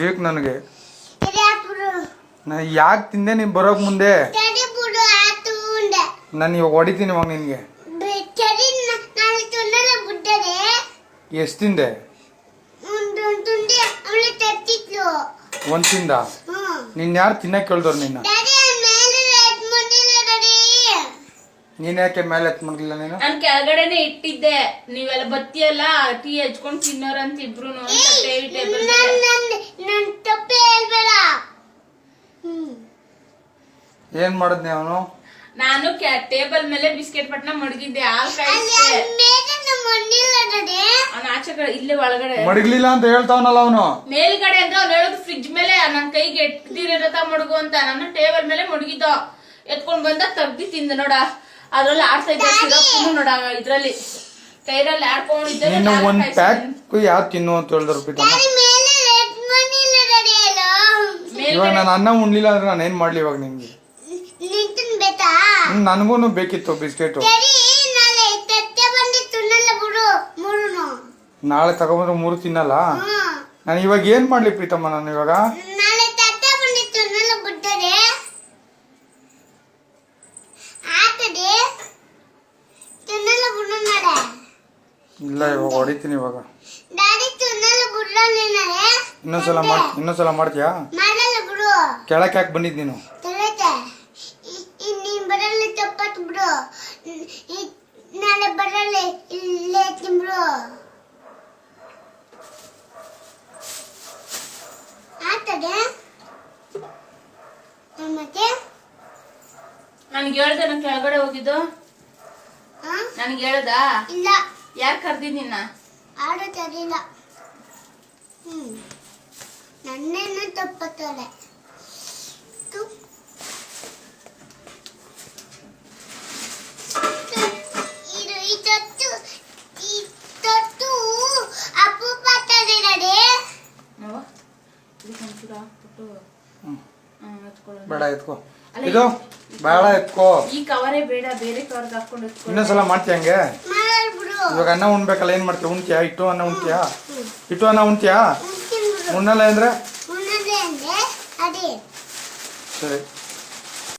ಬೇಕು ನನಗೆ. ಯಾಕೆ ತಿಂದೆ ನೀನು ಬರೋಕ್ ಮುಂದೆ? ನಾನು ಇವಾಗ ಹೊಡಿತೀನಿ ಇವಾಗ ನಿನ್ಗೆ. ಎಷ್ಟು ತಿಂದೆ? ಒಂದ್ ತಿಂದ? ನಿನ್ ಯಾರು ತಿನ್ನಕ್ ಕೇಳ್ದವ್ರು ನಿನ್ನ? ನೀನ್ ಯಾಕೆ ಮೇಲೆ ಎತ್ ಮಾಡ್ಲಿಲ್ಲ ನೀನು? ನಾನು ಕೆಳಗಡೆನೆ ಇಟ್ಟಿದ್ದೆ, ನೀವೆಲ್ಲ ಬತ್ತಿಯಲ್ಲ ಟೀ ಹಚ್ಕೊಂಡು ತಿನ್ನೋರಂತ ಇಬ್ರು. ಏನ್ ಮಾಡದ್ನಿ ಅವನು? ನಾನು ಟೇಬಲ್ ಮೇಲೆ ಬಿಸ್ಕೆಟ್ ಪಟ್ನ ಮಡಗಿದ್ದೆ, ಹಾಲ್ ಕಾಯಿಸ್ದೆ. ಅವ್ನ ಆಚೆ ಕಡೆ ಇಲ್ಲೇ ಒಳಗಡೆ ಮಡಗ್ಲಿಲ್ಲ ಅಂತ ಹೇಳ್ತಾವನಲ್ಲ ಅವನು. ಮೇಲ್ಗಡೆ ಅಂದ್ರೆ ಅವ್ನು ಹೇಳೋದು ಫ್ರಿಡ್ಜ್ ಮೇಲೆ ನನ್ ಕೈಗೆ ಎಟ್ದಿರತ ಮಡಗು ಅಂತ. ನಾನು ಟೇಬಲ್ ಮೇಲೆ ಮಡಗಿದ್ದ, ಎತ್ಕೊಂಡ್ ಬಂದ ತಗ್ದಿ ತಿಂದ ನೋಡ. ಅದ್ರಲ್ಲಿ ಆಡ್ತಾ ಇದ್ದ ಸಿರಪ್ ನೋಡ, ಇದ್ರಲ್ಲಿ ಕೈರಲ್ಲಿ ಆಡ್ಕೊಂಡಿದ್ದೆ. ಒಂದ್ ಪ್ಯಾಕ್ ಯಾರು ತಿನ್ನು ಅಂತ ಹೇಳಿದ್ರು ಪ್ರೀತಮ್ಮ. ಇವಾಗ ನಾನು ಅನ್ನ ಉಣ್ಲಿಲ್ಲ ಅಂದ್ರೆ ನಾನು ಏನ್ ಮಾಡ್ಲಿ ಇವಾಗ ನಿನ್ಗೆ? ನನ್ಗೂನು ಬೇಕಿತ್ತು ಬಿಸ್ಕೆಟ್. ನಾಳೆ ತಗೊಂಡ್ರೆ 3 ತಿನ್ನಲ್ಲ. ನಾನು ಇವಾಗ ಏನ್ ಮಾಡ್ಲಿ ಪ್ರೀತಮ್ಮ? ನಾನು ಇವಾಗ ಇಲ್ಲ, ಇವಾಗ ಹೊಡಿತೀನಿ ಇವಾಗ. ಇನ್ನೊಂದ್ಸಲ ಮಾಡ್ತೀಯಾ? ಕೆಳಕ್ಕೆ ಯಾಕೆ ಬಂದಿದ್ ನೀನು? ನನ್ಗೆ ಹೇಳ್ದೆ ನಾನು ಕೆಳಗಡೆ ಹೋಗಿದ್ದು? ನನ್ಗೆ ಹೇಳ್ದ? ಇಲ್ಲ. ಯಾರು ಕರ್ದಿದ್ ನಿನ್ನ? ಆಡೋದಿಲ್ಲ. ನನ್ನೇನು ತಪ್ಪತ್ತೋಳೆ. ಬೇಡ ಎತ್ಕೋ, ಇದು ಬೇಡ ಎತ್ಕೋ. ಈ ಕವರೇ ಬೇಡ, ಬೇರೆ ಕವರ್ ಹಾಕೊಂಡು ಇನ್ನೊಂದ್ಸಲ ಮಾಡ್ತೀಯ ಹಂಗೆ? ಇವಾಗ ಅನ್ನ ಉಣ್ಬೇಕಲ್ಲ, ಏನ್ ಮಾಡ್ತೀಯ? ಉಣ್ತೀಯಾ? ಇಟ್ಟು ಅನ್ನ ಉಣ್ತೀಯಾ? ಇಟ್ಟು ಅನ್ನ ಉಣ್ತೀಯಾ? ಉಣ್ಣಲ್ಲ ಅಂದ್ರೆ ಸರಿ.